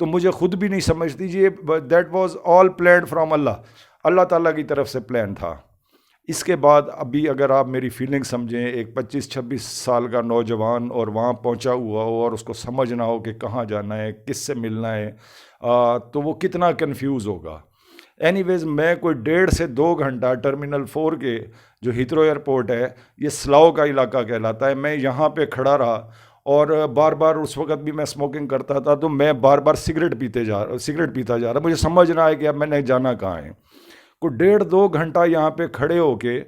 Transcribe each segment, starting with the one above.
تو مجھے خود بھی نہیں سمجھتی یہ that was all planned from Allah تعالیٰ کی طرف سے پلان تھا. اس کے بعد ابھی اگر آپ میری فیلنگ سمجھیں، ایک 25-26 سال کا نوجوان اور وہاں پہنچا ہوا ہو اور اس کو سمجھ نہ ہو کہ کہاں جانا ہے، کس سے ملنا ہے، تو وہ کتنا کنفیوز ہوگا. اینی ویز میں کوئی 1.5 سے 2 گھنٹہ ٹرمینل 4 کے جو ہیتھرو ایئرپورٹ ہے، یہ سلاؤ کا علاقہ کہلاتا ہے، میں یہاں پہ کھڑا رہا اور بار بار اس وقت بھی میں اسموکنگ کرتا تھا، تو میں بار بار سگریٹ پیتا جا رہا. مجھے سمجھ نہ آئے کہ اب میں نے جانا کہاں ہے. کوئی 1.5-2 گھنٹہ یہاں پہ کھڑے ہو کے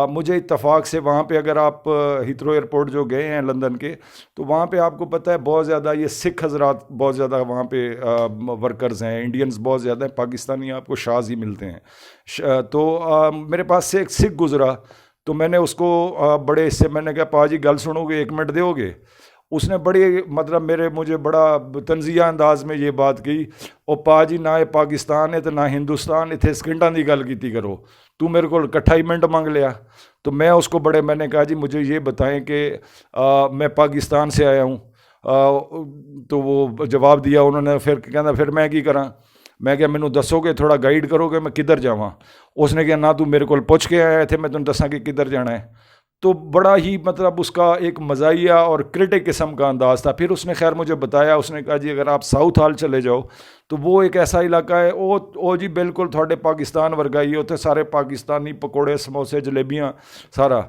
مجھے اتفاق سے وہاں پہ، اگر آپ ہیتھرو ایئرپورٹ جو گئے ہیں لندن کے، تو وہاں پہ آپ کو پتہ ہے بہت زیادہ یہ سکھ حضرات بہت زیادہ وہاں پہ ورکرز ہیں، انڈینز بہت زیادہ ہیں، پاکستانی آپ کو شاز ہی ملتے ہیں. تو میرے پاس سے ایک سکھ گزرا، تو میں نے اس کو بڑے اس سے میں نے کہا پا جی گل سنو گے، 1 منٹ دیو گے. اس نے بڑی مطلب مجھے بڑا تنزیہ انداز میں یہ بات کی، او پا جی نہ یہ پاکستان ہے تو نہ ہندوستان، اتنے سکنڈاں دی گل کیتی کرو، تو میرے کو 1.5 منٹ مانگ لیا. تو میں اس کو میں نے کہا جی مجھے یہ بتائیں کہ میں پاکستان سے آیا ہوں. تو وہ جواب دیا انہوں نے، پھر میں کی کراں. میں کہا مینوں دسو گے، تھوڑا گائیڈ کرو گے میں کدھر جاواں. اس نے کہا نہ تو میرے کو پوچھ کے آیا تھے، میں تمہیں دساں کہ کدھر جانا ہے. تو بڑا ہی مطلب اس کا ایک مزاحیہ اور کرٹک قسم کا انداز تھا. پھر اس نے خیر مجھے بتایا، اس نے کہا جی اگر آپ ساؤتھ ہال چلے جاؤ تو وہ ایک ایسا علاقہ ہے، او جی بالکل تھوڑے پاکستان ورگا ہی، ہوتے سارے پاکستانی پکوڑے، سموسے، جلیبیاں سارا.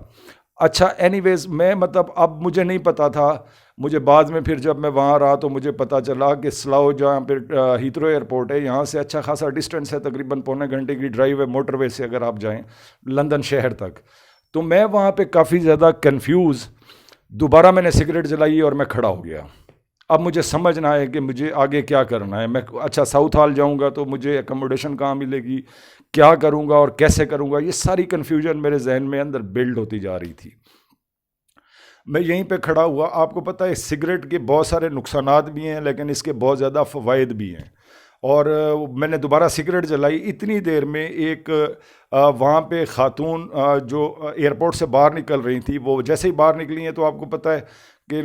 اچھا اینی ویز میں مطلب اب مجھے نہیں پتا تھا، مجھے بعد میں پھر جب میں وہاں رہا تو مجھے پتا چلا کہ سلاؤ جہاں پہ ہیتھرو ایئرپورٹ ہے، یہاں سے اچھا خاصا ڈسٹینس ہے، تقریباً 1.25 گھنٹے کی ڈرائیو ہے موٹر وے سے اگر آپ جائیں لندن شہر تک. تو میں وہاں پہ کافی زیادہ کنفیوز، دوبارہ میں نے سگریٹ جلائی اور میں کھڑا ہو گیا. اب مجھے سمجھ نہ آئے کہ مجھے آگے کیا کرنا ہے. میں اچھا ساؤتھ ہال جاؤں گا تو مجھے اکموڈیشن کہاں ملے گی، کیا کروں گا اور کیسے کروں گا، یہ ساری کنفیوژن میرے ذہن میں اندر بلڈ ہوتی جا رہی تھی. میں یہیں پہ کھڑا ہوا. آپ کو پتہ ہے سگریٹ کے بہت سارے نقصانات بھی ہیں لیکن اس کے بہت زیادہ فوائد بھی ہیں. اور میں نے دوبارہ سگریٹ جلائی. اتنی دیر میں ایک وہاں پہ خاتون جو ایئرپورٹ سے باہر نکل رہی تھی، وہ جیسے ہی باہر نکلی ہیں تو آپ کو پتہ ہے کہ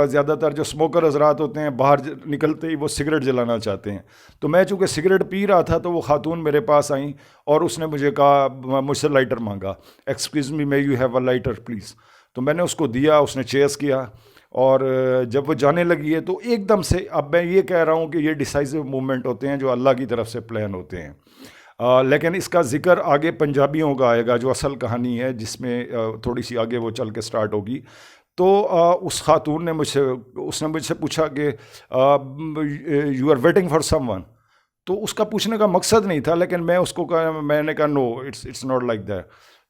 زیادہ تر جو اسموکر حضرات ہوتے ہیں باہر نکلتے ہی وہ سگریٹ جلانا چاہتے ہیں. تو میں چونکہ سگریٹ پی رہا تھا تو وہ خاتون میرے پاس آئیں اور اس نے مجھے کہا، مجھ سے لائٹر مانگا. Excuse me may you have a lighter please. تو میں نے اس کو دیا، اس نے چیز کیا. اور جب وہ جانے لگی ہے تو ایک دم سے، اب میں یہ کہہ رہا ہوں کہ یہ ڈیسائزو مومنٹ ہوتے ہیں جو اللہ کی طرف سے پلان ہوتے ہیں. لیکن اس کا ذکر آگے پنجابیوں کا آئے گا جو اصل کہانی ہے، جس میں تھوڑی سی آگے وہ چل کے سٹارٹ ہوگی. تو اس خاتون نے مجھ سے پوچھا کہ you are waiting for someone. تو اس کا پوچھنے کا مقصد نہیں تھا، لیکن میں نے کہا no it's not like that.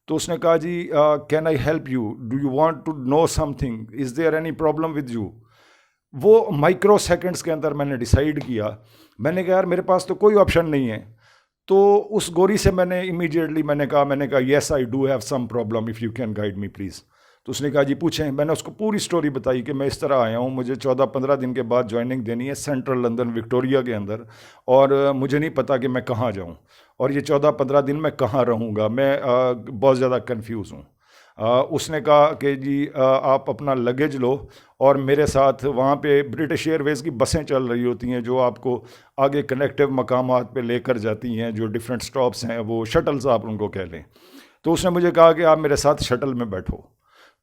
تو اس نے کہا جی can I help you, do you want to know something, is there any problem with you. وہ مائکرو سیکنڈس کے اندر میں نے ڈیسائیڈ کیا. میں نے کہا یار میرے پاس تو کوئی آپشن نہیں ہے. تو اس گوری سے میں نے امیڈیٹلی میں نے کہا yes I do have some problem, if you can guide me please. تو اس نے کہا جی پوچھیں. میں نے اس کو پوری سٹوری بتائی کہ میں اس طرح آیا ہوں، مجھے 14-15 دن کے بعد جوائننگ دینی ہے سینٹرل لندن وکٹوریا کے اندر، اور مجھے نہیں پتا کہ میں کہاں جاؤں، اور یہ 14-15 دن میں کہاں رہوں گا. میں بہت زیادہ کنفیوز ہوں. اس نے کہا کہ جی آپ اپنا لگیج لو اور میرے ساتھ، وہاں پہ برٹش ایئر ویز کی بسیں چل رہی ہوتی ہیں جو آپ کو آگے کنیکٹیو مقامات پہ لے کر جاتی ہیں، جو ڈیفرنٹ سٹاپس ہیں، وہ شٹلز آپ ان کو کہہ لیں. تو اس نے مجھے کہا کہ آپ میرے ساتھ شٹل میں بیٹھو.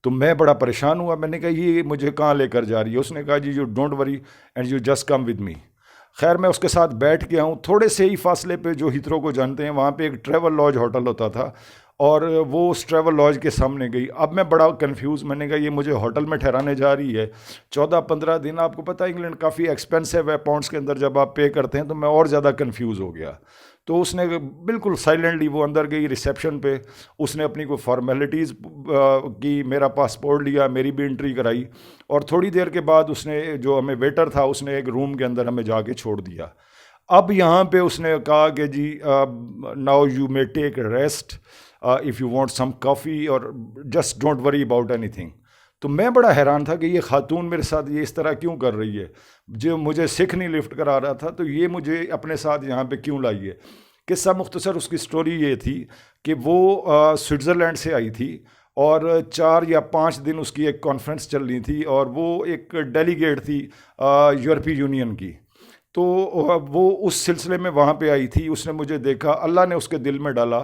تو میں بڑا پریشان ہوا. میں نے کہا یہ مجھے کہاں لے کر جا رہی ہے؟ اس نے کہا جی you don't worry and you just come with me. خیر میں اس کے ساتھ بیٹھ گیا ہوں. تھوڑے سے ہی فاصلے پہ، جو ہیتھرو کو جانتے ہیں، وہاں پہ ایک ٹریول لاج ہوٹل ہوتا تھا، اور وہ اس ٹریول لاج کے سامنے گئی. اب میں بڑا کنفیوز. میں نے کہا یہ مجھے ہوٹل میں ٹھہرانے جا رہی ہے 14-15 دن. آپ کو پتہ ہے انگلینڈ کافی ایکسپینسو ہے پاؤنڈس کے اندر جب آپ پے کرتے ہیں. تو میں اور زیادہ کنفیوز ہو گیا. تو اس نے بالکل سائلنٹلی وہ اندر گئی ریسیپشن پہ. اس نے اپنی کوئی فارمیلٹیز کی، میرا پاسپورٹ لیا، میری بھی انٹری کرائی، اور تھوڑی دیر کے بعد اس نے، جو ہمیں ویٹر تھا، اس نے ایک روم کے اندر ہمیں جا کے چھوڑ دیا. اب یہاں پہ اس نے کہا کہ جی now you may take rest if you want some coffee, اور just don't worry about anything. تو میں بڑا حیران تھا کہ یہ خاتون میرے ساتھ یہ اس طرح کیوں کر رہی ہے. جو مجھے سکھ نہیں لفٹ کرا رہا تھا تو یہ مجھے اپنے ساتھ یہاں پہ کیوں لائی ہے. قصہ مختصر اس کی سٹوری یہ تھی کہ وہ سوئٹزرلینڈ سے آئی تھی، اور 4 یا 5 دن اس کی ایک کانفرنس چل رہی تھی، اور وہ ایک ڈیلیگیٹ تھی یورپی یونین کی. تو وہ اس سلسلے میں وہاں پہ آئی تھی، اس نے مجھے دیکھا، اللہ نے اس کے دل میں ڈالا۔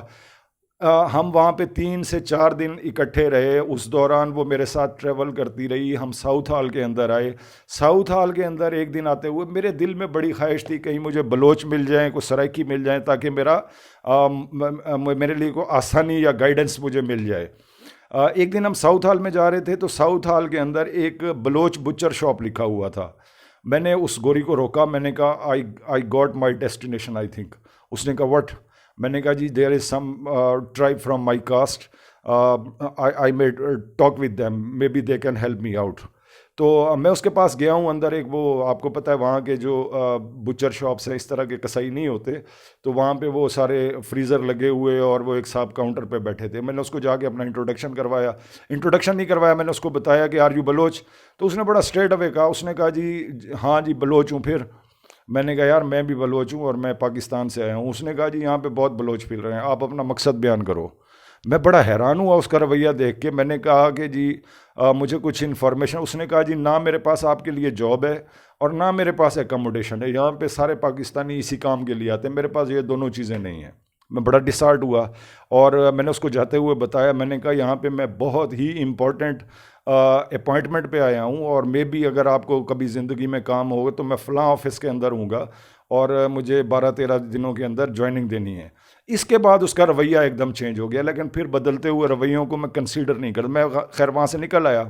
ہم وہاں پہ 3 سے 4 دن اکٹھے رہے، اس دوران وہ میرے ساتھ ٹریول کرتی رہی، ہم ساؤتھ ہال کے اندر آئے۔ ساؤتھ ہال کے اندر ایک دن آتے ہوئے میرے دل میں بڑی خواہش تھی کہیں مجھے بلوچ مل جائیں، کوئی سرائکی مل جائیں، تاکہ میرے لیے کوئی آسانی یا گائیڈنس مجھے مل جائے۔ ایک دن ہم ساؤتھ ہال میں جا رہے تھے، تو ساؤتھ ہال کے اندر ایک بلوچ بچر شاپ لکھا ہوا تھا۔ میں نے اس گوری کو روکا، میں نے کہا I got my destination I think. اس نے کہا وٹ؟ میں نے کہا جی there is some tribe from my caste, I may talk with them, maybe they can help me out. تو میں اس کے پاس گیا ہوں اندر، ایک وہ آپ کو پتہ ہے وہاں کے جو بچر شاپس ہیں اس طرح کے کسائی نہیں ہوتے، تو وہاں پہ وہ سارے فریزر لگے ہوئے اور وہ ایک صاحب کاؤنٹر پہ بیٹھے تھے۔ میں نے اس کو جا کے اپنا انٹروڈکشن نہیں کروایا، میں نے اس کو بتایا کہ آر یو بلوچ؟ تو اس نے بڑا اسٹریٹ اوے کہا، اس نے کہا جی ہاں جی بلوچ ہوں۔ پھر میں نے کہا یار میں بھی بلوچ ہوں اور میں پاکستان سے آیا ہوں۔ اس نے کہا جی یہاں پہ بہت بلوچ پھیل رہے ہیں، آپ اپنا مقصد بیان کرو۔ میں بڑا حیران ہوا اس کا رویہ دیکھ کے۔ میں نے کہا کہ جی مجھے کچھ انفارمیشن۔ اس نے کہا جی نہ میرے پاس آپ کے لیے جاب ہے اور نہ میرے پاس اکموڈیشن ہے، یہاں پہ سارے پاکستانی اسی کام کے لیے آتے ہیں، میرے پاس یہ دونوں چیزیں نہیں ہیں۔ میں بڑا ڈسارٹ ہوا اور میں نے اس کو جاتے ہوئے بتایا، میں نے کہا یہاں پہ میں بہت ہی امپورٹنٹ اپوائنٹمنٹ پہ آیا ہوں، اور مے بی اگر آپ کو کبھی زندگی میں کام ہوگا تو میں فلاں آفس کے اندر ہوں گا اور مجھے 12-13 دنوں کے اندر جوائننگ دینی ہے۔ اس کے بعد اس کا رویہ ایک دم چینج ہو گیا، لیکن پھر بدلتے ہوئے رویوں کو میں کنسیڈر نہیں کرتا۔ میں خیر وہاں سے نکل آیا،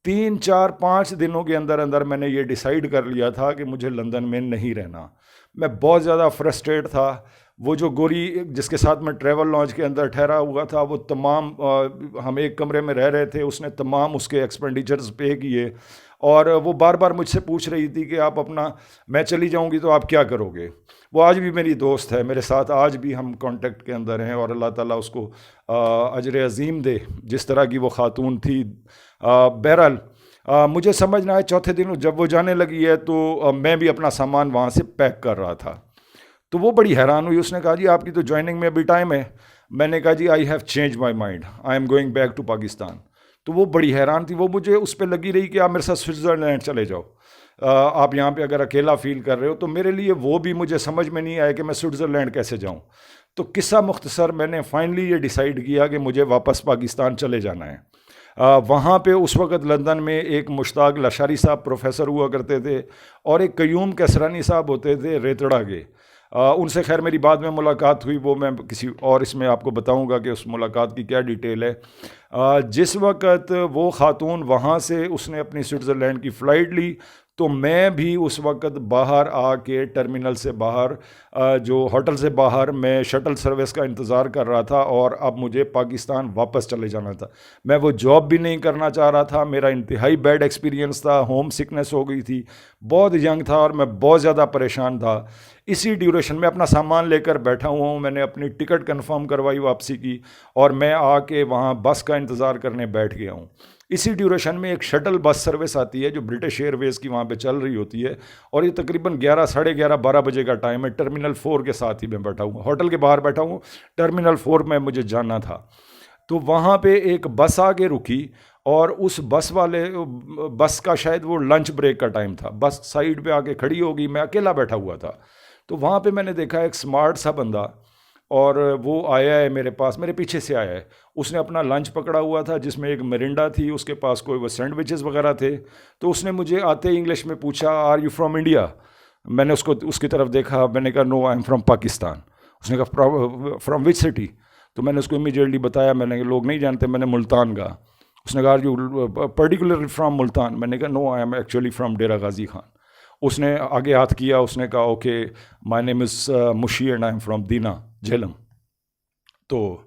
3-4-5 دنوں کے اندر اندر میں نے یہ ڈیسائیڈ کر لیا تھا کہ مجھے لندن میں نہیں رہنا۔ میں بہت زیادہ فرسٹریٹ تھا۔ وہ جو گوری جس کے ساتھ میں ٹریول لاؤنج کے اندر ٹھہرا ہوا تھا، وہ تمام ہم ایک کمرے میں رہ رہے تھے، اس نے تمام اس کے ایکسپینڈیچرز پے کیے، اور وہ بار بار مجھ سے پوچھ رہی تھی کہ آپ اپنا، میں چلی جاؤں گی تو آپ کیا کرو گے؟ وہ آج بھی میری دوست ہے، میرے ساتھ آج بھی ہم کانٹیکٹ کے اندر ہیں، اور اللہ تعالیٰ اس کو اجر عظیم دے جس طرح کی وہ خاتون تھی۔ بہرحال مجھے سمجھ نہ آئے، چوتھے دن جب وہ جانے لگی ہے تو میں بھی اپنا سامان وہاں سے پیک کر رہا تھا۔ تو وہ بڑی حیران ہوئی، اس نے کہا جی آپ کی تو جوائننگ میں ابھی ٹائم ہے۔ میں نے کہا جی I have change my mind, I am going back to Pakistan. تو وہ بڑی حیران تھی، وہ مجھے اس پہ لگی رہی کہ آپ میرے ساتھ سوئٹزرلینڈ چلے جاؤ، آپ یہاں پہ اگر اکیلا فیل کر رہے ہو تو میرے لیے وہ بھی مجھے سمجھ میں نہیں آیا کہ میں سوئٹزرلینڈ کیسے جاؤں۔ تو قصہ مختصر، میں نے فائنلی یہ ڈیسائیڈ کیا کہ مجھے واپس پاکستان چلے جانا ہے۔ وہاں پہ اس وقت لندن میں ایک مشتاق لاشاری صاحب پروفیسر ہوا کرتے تھے، اور ایک قیوم کیسرانی صاحب ہوتے تھے ریتڑا کے۔ ان سے خیر میری بعد میں ملاقات ہوئی، وہ میں کسی اور اس میں آپ کو بتاؤں گا کہ اس ملاقات کی کیا ڈیٹیل ہے۔ جس وقت وہ خاتون وہاں سے اس نے اپنی سوئٹزرلینڈ کی فلائٹ لی، تو میں بھی اس وقت باہر آ کے ٹرمینل سے باہر، جو ہوٹل سے باہر، میں شٹل سروس کا انتظار کر رہا تھا، اور اب مجھے پاکستان واپس چلے جانا تھا۔ میں وہ جاب بھی نہیں کرنا چاہ رہا تھا، میرا انتہائی بیڈ ایکسپیرینس تھا، ہوم سکنس ہو گئی تھی، بہت ینگ تھا اور میں بہت زیادہ پریشان تھا۔ اسی ڈیوریشن میں اپنا سامان لے کر بیٹھا ہوا ہوں، میں نے اپنی ٹکٹ کنفرم کروائی واپسی کی، اور میں آ کے وہاں بس کا انتظار کرنے بیٹھ گیا ہوں۔ اسی ڈیوریشن میں ایک شٹل بس سروس آتی ہے جو برٹش ایئر ویز کی وہاں پہ چل رہی ہوتی ہے، اور یہ تقریباً 11 ساڑھے 11 12 بجے کا ٹائم ہے۔ ٹرمینل 4 کے ساتھ ہی میں بیٹھا ہوں، ہوٹل کے باہر بیٹھا ہوں، ٹرمینل 4 میں مجھے جانا تھا۔ تو وہاں پہ ایک بس آ کے رکی، اور اس بس کا شاید وہ لنچ بریک کا ٹائم تھا، بس سائیڈ پہ آ کے کھڑی ہوگی، میں اکیلا بیٹھا ہوا تھا۔ تو وہاں پہ میں نے دیکھا ایک سمارٹ سا بندہ، اور وہ آیا ہے میرے پاس، میرے پیچھے سے آیا ہے۔ اس نے اپنا لنچ پکڑا ہوا تھا جس میں ایک مرنڈا تھی، اس کے پاس کوئی وہ سینڈوچز وغیرہ تھے۔ تو اس نے مجھے آتے انگلش میں پوچھا آر یو فرام انڈیا؟ میں نے اس کی طرف دیکھا، میں نے کہا no I am from Pakistan. اس نے کہا فرام وچ سٹی؟ تو میں نے اس کو امیڈیٹلی بتایا، میں نے لوگ نہیں جانتے، میں نے ملتان کہا۔ اس نے کہا یو پرٹیکولرلی فرام ملتان؟ میں نے کہا no I am actually from Dera Ghazi Khan. اس نے آگے ہاتھ کیا، اس نے کہا okay my name is Mishi and I am from Dina Jhelum. تو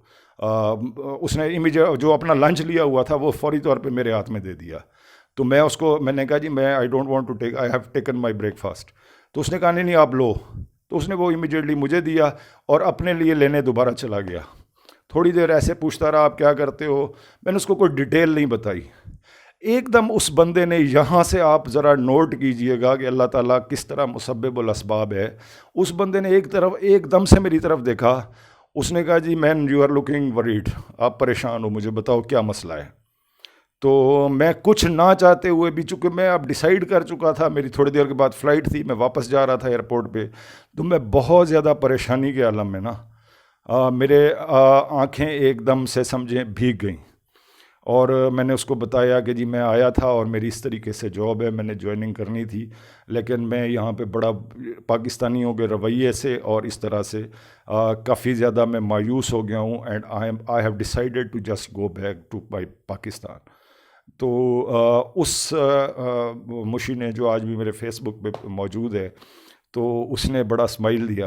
اس نے جو اپنا لنچ لیا ہوا تھا وہ فوری طور پہ میرے ہاتھ میں دے دیا۔ تو میں نے کہا جی میں I don't want to take, I have taken my breakfast. تو اس نے کہا نہیں آپ لو۔ تو اس نے وہ امیڈیٹلی مجھے دیا اور اپنے لیے لینے دوبارہ چلا گیا۔ تھوڑی دیر ایسے پوچھتا رہا آپ کیا کرتے ہو، میں نے اس کو کوئی ڈیٹیل نہیں بتائی۔ ایک دم اس بندے نے، یہاں سے آپ ذرا نوٹ کیجئے گا کہ اللہ تعالیٰ کس طرح مسبب الاسباب ہے، اس بندے نے ایک دم سے میری طرف دیکھا۔ اس نے کہا جی مین یو آر لکنگ وریڈ، آپ پریشان ہو، مجھے بتاؤ کیا مسئلہ ہے۔ تو میں کچھ نہ چاہتے ہوئے بھی، چونکہ میں اب ڈیسائیڈ کر چکا تھا، میری تھوڑی دیر کے بعد فلائٹ تھی، میں واپس جا رہا تھا ایئرپورٹ پہ، تو میں بہت زیادہ پریشانی کے عالم میں نا، میرے آنکھیں ایک دم سے سمجھیں بھیگ گئیں، اور میں نے اس کو بتایا کہ جی میں آیا تھا اور میری اس طریقے سے جاب ہے، میں نے جوائننگ کرنی تھی، لیکن میں یہاں پہ بڑا پاکستانیوں کے رویے سے اور اس طرح سے کافی زیادہ میں مایوس ہو گیا ہوں، and I have decided to just go back to Pakistan. تو اس مشی نے، جو آج بھی میرے فیس بک پہ موجود ہے، تو اس نے بڑا اسمائل دیا،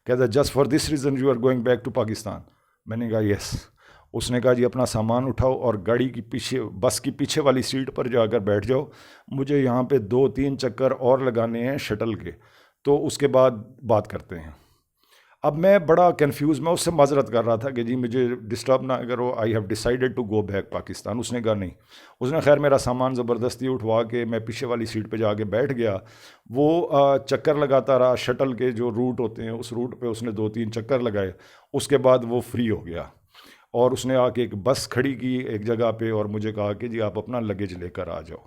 کہتا just for this reason you are going back to Pakistan. میں نے کہا یس. اس نے کہا جی اپنا سامان اٹھاؤ اور گاڑی کی پیچھے، بس کی پیچھے والی سیٹ پر جا کر بیٹھ جاؤ، مجھے یہاں پہ 2-3 چکر اور لگانے ہیں شٹل کے، تو اس کے بعد بات کرتے ہیں. اب میں بڑا کنفیوز، میں اس سے معذرت کر رہا تھا کہ جی مجھے ڈسٹرب نہ کرو، I have decided to go back Pakistan. اس نے کہا نہیں. اس نے خیر میرا سامان زبردستی اٹھوا کے میں پیچھے والی سیٹ پہ جا کے بیٹھ گیا. وہ چکر لگاتا رہا شٹل کے جو روٹ ہوتے ہیں، اس روٹ پہ اس نے 2-3 چکر لگائے. اس کے بعد وہ فری ہو گیا اور اس نے آ کے ایک بس کھڑی کی ایک جگہ پہ اور مجھے کہا کہ جی آپ اپنا لگیج لے کر آ جاؤ.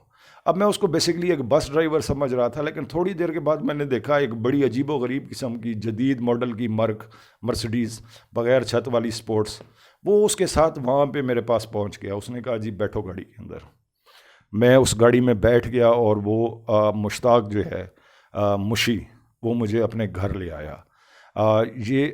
اب میں اس کو بیسکلی ایک بس ڈرائیور سمجھ رہا تھا، لیکن تھوڑی دیر کے بعد میں نے دیکھا ایک بڑی عجیب و غریب قسم کی جدید ماڈل کی مرسڈیز بغیر چھت والی سپورٹس، وہ اس کے ساتھ وہاں پہ میرے پاس پہنچ گیا. اس نے کہا جی بیٹھو گاڑی کے اندر. میں اس گاڑی میں بیٹھ گیا اور وہ مشتاق جو ہے مشی، وہ مجھے اپنے گھر لے آیا. یہ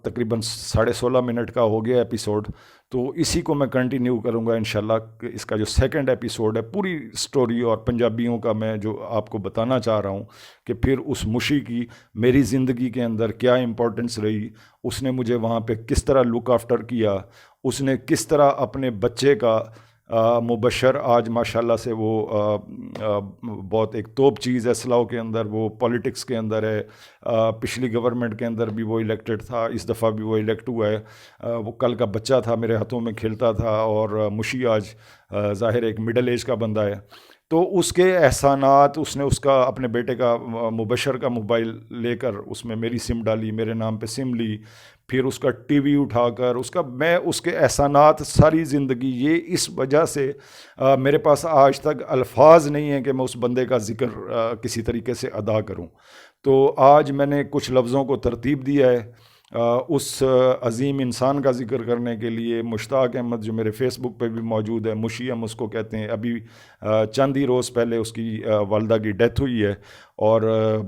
تقریباً 16.5 منٹ کا ہو گیا ایپیسوڈ، تو اسی کو میں کنٹینیو کروں گا انشاءاللہ. اس کا جو سیکنڈ ایپیسوڈ ہے، پوری سٹوری اور پنجابیوں کا میں جو آپ کو بتانا چاہ رہا ہوں کہ پھر اس مشی کی میری زندگی کے اندر کیا امپورٹنس رہی، اس نے مجھے وہاں پہ کس طرح لک آفٹر کیا، اس نے کس طرح اپنے بچے کا مبشر آج ماشاءاللہ سے وہ بہت ایک توپ چیز ہے اسلام کے اندر، وہ پولیٹکس کے اندر ہے. پچھلی گورنمنٹ کے اندر بھی وہ الیکٹڈ تھا، اس دفعہ بھی وہ الیکٹ ہوا ہے. وہ کل کا بچہ تھا، میرے ہاتھوں میں کھیلتا تھا، اور مشی آج ظاہر ایک مڈل ایج کا بندہ ہے. تو اس کے احسانات، اس نے اس کا اپنے بیٹے کا مبشر کا موبائل لے کر اس میں میری سم ڈالی، میرے نام پہ سم لی، پھر اس کا ٹی وی اٹھا کر میں اس کے احسانات ساری زندگی، یہ اس وجہ سے میرے پاس آج تک الفاظ نہیں ہیں کہ میں اس بندے کا ذکر کسی طریقے سے ادا کروں. تو آج میں نے کچھ لفظوں کو ترتیب دیا ہے اس عظیم انسان کا ذکر کرنے کے لیے. مشتاق احمد جو میرے فیس بک پہ بھی موجود ہے، مشی ہم اس کو کہتے ہیں. ابھی چند ہی روز پہلے اس کی والدہ کی ڈیتھ ہوئی ہے، اور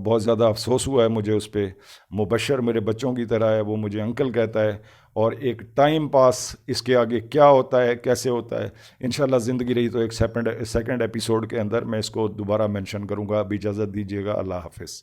بہت زیادہ افسوس ہوا ہے مجھے اس پہ. مبشر میرے بچوں کی طرح ہے، وہ مجھے انکل کہتا ہے، اور ایک ٹائم پاس اس کے آگے کیا ہوتا ہے، کیسے ہوتا ہے، انشاءاللہ زندگی رہی تو ایک سیکنڈ ایپیسوڈ کے اندر میں اس کو دوبارہ مینشن کروں گا. ابھی اجازت دیجیے گا. اللہ حافظ.